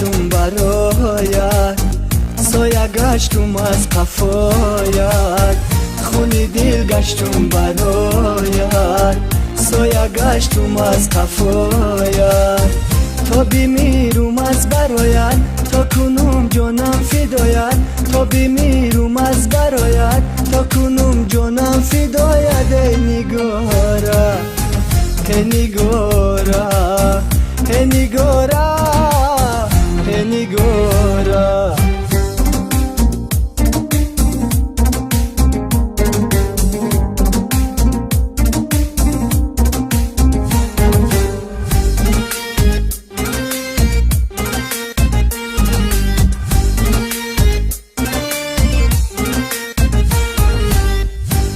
گشتم برایت، سایه گشتم از قفایت، خونی دل گشتم برایت، سایه گشتم از قفایت. تا بمیرم از برایت، تا کنم جانم فدایت، تا بمیرم از برایت، تا کنم جانم فدایت. ای نگارا ای نگارا ای نگارا ای نگارا.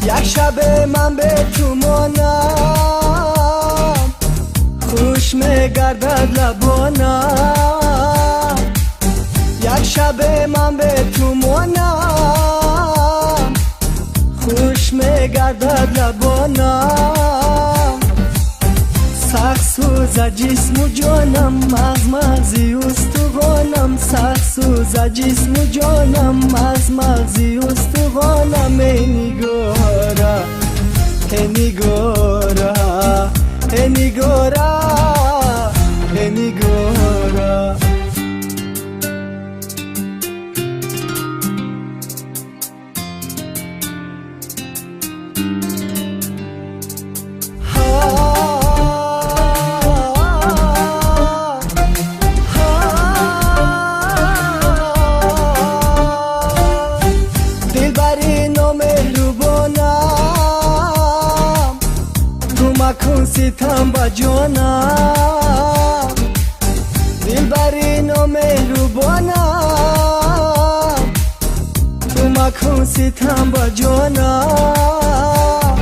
یک شب من به تو مانم، خوش میگردد لبانم. یک شب من به تو مانم، خوش میگردد لبانم. سخت سوز جسم و جانم، مغزی استخوانم، سخت سوز جسم و جانم، مغزی استخوانم. ای نگارا ای نگارا ای نگارا ای نگارا. مکن ستم با جانم، دلبری نامهربانم، تو مکن ستم با جانم.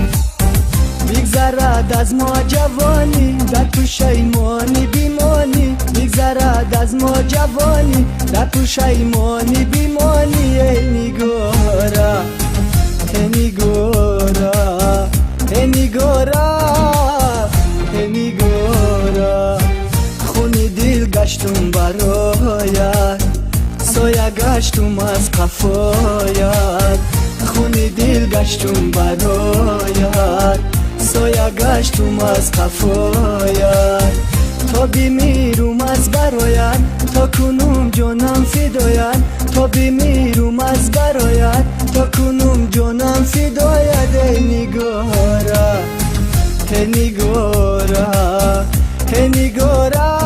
بگذرد از ما جوانی، در تو شیمانی بیمانی، بگذرد از ما جوانی، در تو شیمانی بیمانی. ای نگارا ای نگارا ای نگارا ای نگارا. خونی دل گشتم برایت، سایه گشتم از قفایت، خونی دل گشتم برایت، سایه گشتم از قفایت. تا بمیرم از برایت، تا کنم جانم فدایت، تا بمیرم از برایت، تا کنم جانم فدایت. ای نگارا ای نگارا ای نگارا